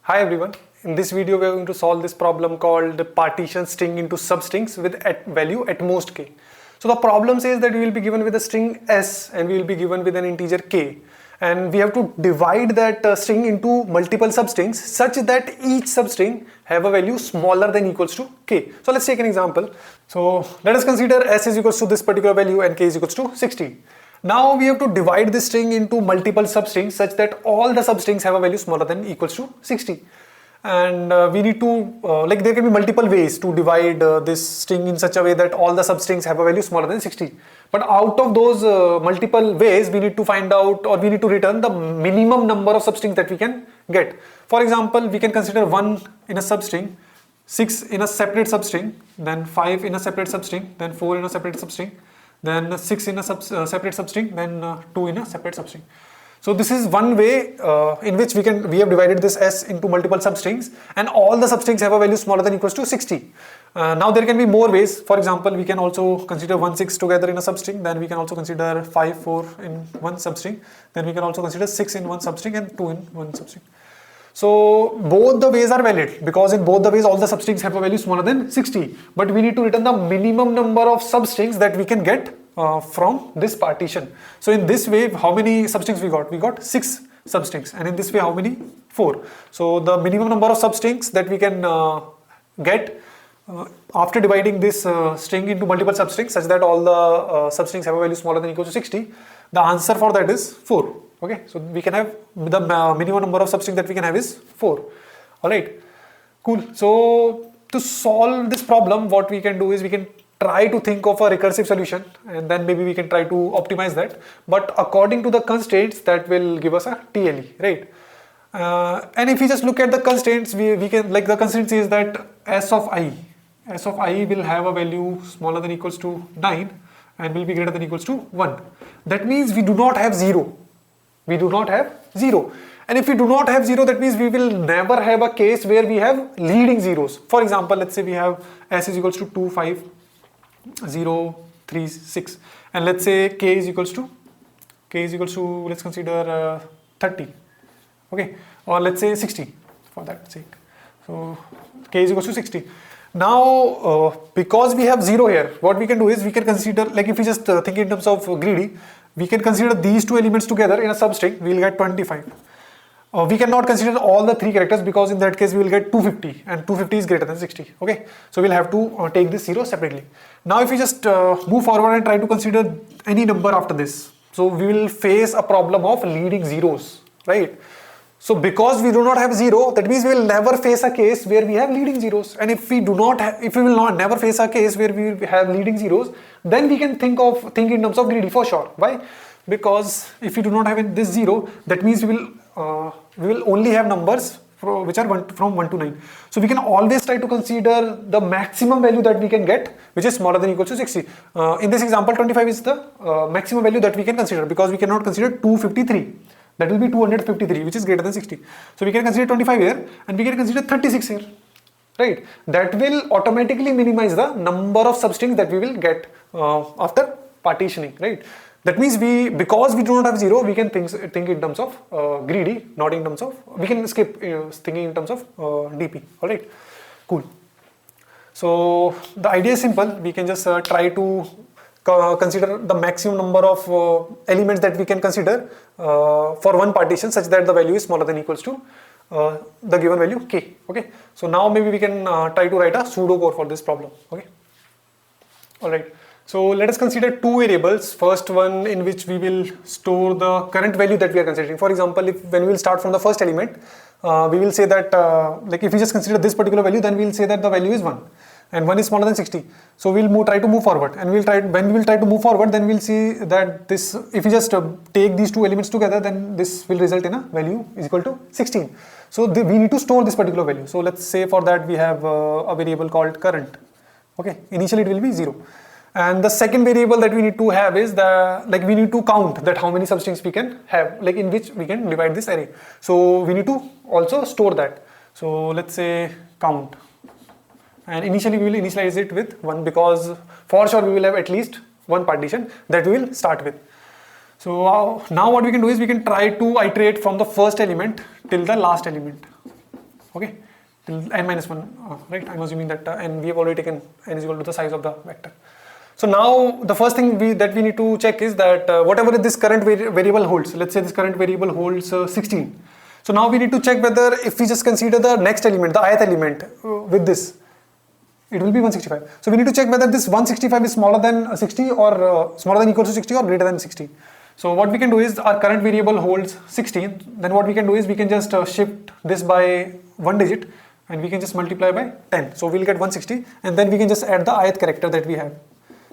Hi everyone, in this video we are going to solve this problem called partition string into substrings with value at most k. So the problem says that we will be given with a string s and we will be given with an integer k, and we have to divide that string into multiple substrings such that each substring have a value smaller than equals to k. So let's take an example. So let us consider s is equals to this particular value and k is equals to 60. Now we have to divide this string into multiple substrings such that all the substrings have a value smaller than equals to 60. And we need to, there can be multiple ways to divide this string in such a way that all the substrings have a value smaller than 60. But out of those multiple ways, we need to find out, or we need to return the minimum number of substrings that we can get. For example, we can consider 1 in a substring, 6 in a separate substring, then 5 in a separate substring, then 4 in a separate substring, then 6 in a separate substring, then 2 in a separate substring. So this is one way in which we have divided this S into multiple substrings, and all the substrings have a value smaller than equals to 60. Now there can be more ways. For example, we can also consider 1, 6 together in a substring, then we can also consider 5, 4 in one substring, then we can also consider 6 in one substring and 2 in one substring. So both the ways are valid because in both the ways all the substrings have a value smaller than 60, but we need to return the minimum number of substrings that we can get from this partition. So in this way, how many substrings we got? We got 6 substrings, and in this way how many? 4. So the minimum number of substrings that we can get after dividing this string into multiple substrings such that all the substrings have a value smaller than equal to 60, the answer for that is 4. Okay, so we can have the minimum number of substrings that we can have is 4. Alright, cool. So to solve this problem, what we can do is we can try to think of a recursive solution, and then maybe we can try to optimize that. But according to the constraints, that will give us a TLE, right? And if we just look at the constraints, we can, like, the constraint says that S of I will have a value smaller than equals to 9 and will be greater than equals to 1. That means we do not have 0. We do not have 0. And if we do not have 0, that means we will never have a case where we have leading zeros. For example, let's say we have S is equals to 2, 5, 0, 3, 6. And let's say K is equals to, let's consider 30. Okay. Or let's say 60 for that sake. So K is equals to 60. Now, because we have 0 here, what we can do is we can consider, like if we just think in terms of greedy, we can consider these two elements together in a substring, we will get 25. We cannot consider all the 3 characters because in that case we will get 250, and 250 is greater than 60. Okay, so we'll have to take this 0 separately. Now if we just move forward and try to consider any number after this, so we will face a problem of leading zeros, right? So because we do not have 0, that means we will never face a case where we have leading zeros. And if we do not have, if we will not never face a case where we have leading zeros, then we can think in terms of greedy for sure. Why? Because if we do not have this 0, that means we will only have numbers which are from 1 to 9. So we can always try to consider the maximum value that we can get, which is smaller than or equal to 60. In this example, 25 is the maximum value that we can consider because we cannot consider 253. That will be 253, which is greater than 60. So we can consider 25 here and we can consider 36 here, right? That will automatically minimize the number of substrings that we will get after partitioning, right? That means because we do not have 0, we can think in terms of greedy, not in terms of, we can skip thinking in terms of DP, alright? Cool. So the idea is simple. We can just try to consider the maximum number of elements that we can consider for one partition such that the value is smaller than equals to the given value k. Okay, so now maybe we can try to write a pseudocode for this problem. Okay, all right. So let us consider 2 variables. First one in which we will store the current value that we are considering. For example, when we will start from the first element, we will say that like if we just consider this particular value, then we will say that the value is 1. And 1 is smaller than 60. So we'll try to move forward, and when we will try to move forward, then we'll see that this, if we just take these 2 elements together, then this will result in a value is equal to 16. So we need to store this particular value. So let's say for that we have a variable called current. Okay, initially it will be 0. And the second variable that we need to have is we need to count that how many substrings we can have, like in which we can divide this array. So we need to also store that. So let's say count. And initially we will initialize it with 1 because for sure we will have at least one partition that we will start with. So now what we can do is we can try to iterate from the first element till the last element. okay, till n minus 1, right? I'm assuming that n, we have already taken n is equal to the size of the vector. So now the first thing that we need to check is that whatever this current variable holds, let's say this current variable holds 16. So now we need to check whether if we just consider the next element, the ith element with this, it will be 165. So we need to check whether this 165 is smaller than 60 or smaller than equal to 60 or greater than 60. So what we can do is our current variable holds 16. Then what we can do is we can just shift this by one digit and we can just multiply by 10. So we'll get 160 and then we can just add the ith character that we have.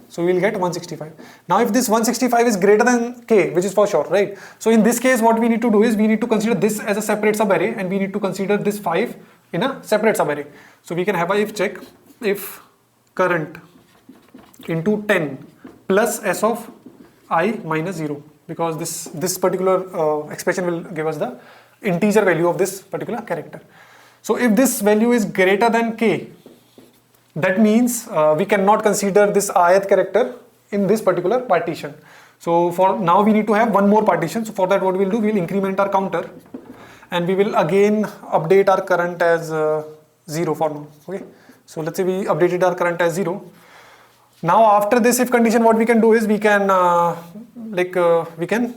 So we'll get 165. Now if this 165 is greater than k, which is for sure, right? So in this case what we need to do is we need to consider this as a separate subarray and we need to consider this 5 in a separate subarray. So we can have a if check, if current into 10 plus s of I minus 0, because this particular expression will give us the integer value of this particular character. So if this value is greater than k, that means we cannot consider this ith character in this particular partition. So for now we need to have one more partition. So for that what we'll do, we'll increment our counter and we will again update our current as 0 for now. Okay. So let's say we updated our current as 0. Now after this if condition, what we can do is we can we can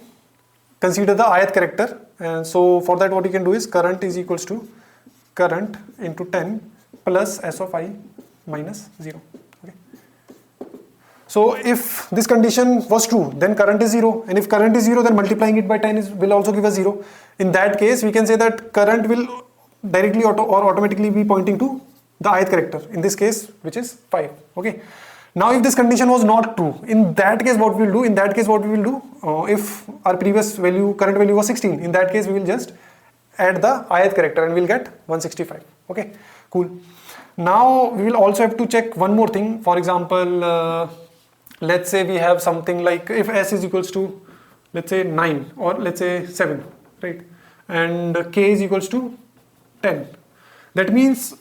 consider the ith character, and so for that what we can do is current is equals to current into 10 plus s of I minus 0. Okay. So if this condition was true, then current is 0, and if current is 0, then multiplying it by 10 will also give us 0. In that case we can say that current will directly or automatically be pointing to the ith character, in this case which is 5. Okay. Now if this condition was not true, in that case what we will do, if our previous value, current value was 16, in that case we will just add the ith character and we'll get 165. Okay, cool. Now we will also have to check one more thing. For example, let's say we have something like if s is equals to, let's say 9 or let's say 7, right, and k is equals to 10. That means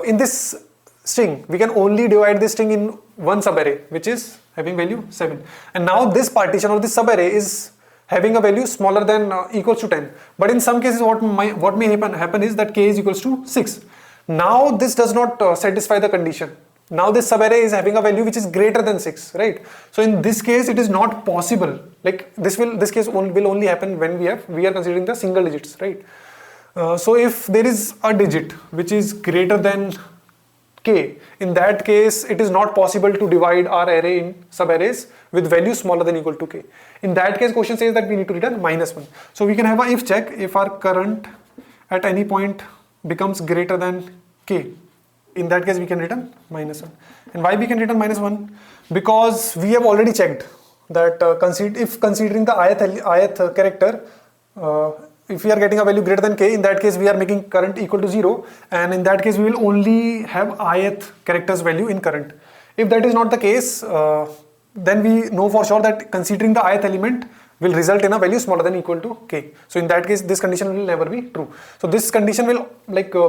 in this string we can only divide this string in one subarray which is having value 7, and now this partition or this subarray is having a value smaller than equals to 10, but in some cases what may happen is that k is equals to 6. Now this does not satisfy the condition. Now this subarray is having a value which is greater than 6, right? So in this case it is not possible, like this case will only happen when we are considering the single digits, right? So if there is a digit which is greater than k, in that case it is not possible to divide our array in subarrays with values smaller than equal to k. In that case question says that we need to return -1. So we can have a if check, if our current at any point becomes greater than k, in that case we can return -1. And why we can return -1? Because we have already checked that if considering the ith character, if we are getting a value greater than k, in that case we are making current equal to 0, and in that case we will only have ith character's value in current. If that is not the case, then we know for sure that considering the ith element will result in a value smaller than equal to k. So in that case this condition will never be true. So this condition will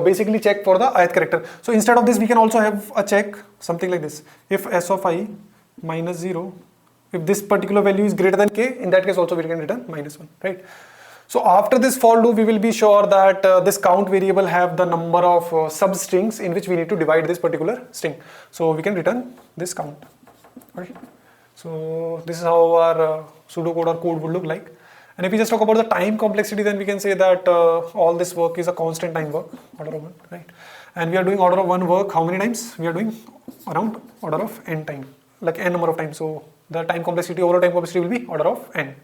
basically check for the ith character. So instead of this we can also have a check something like this: if s of I minus 0, if this particular value is greater than k, in that case also we can return -1, right? So after this for loop we will be sure that this count variable have the number of substrings in which we need to divide this particular string. So we can return this count. Okay. So this is how our pseudocode or code would look like. And if we just talk about the time complexity, then we can say that all this work is a constant time work, order of 1, right? And we are doing order of 1 work how many times? We are doing around order of n time, like n number of times. So the time complexity, overall time complexity will be order of n.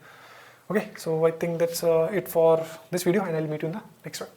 Okay, so I think that's it for this video, and I'll meet you in the next one.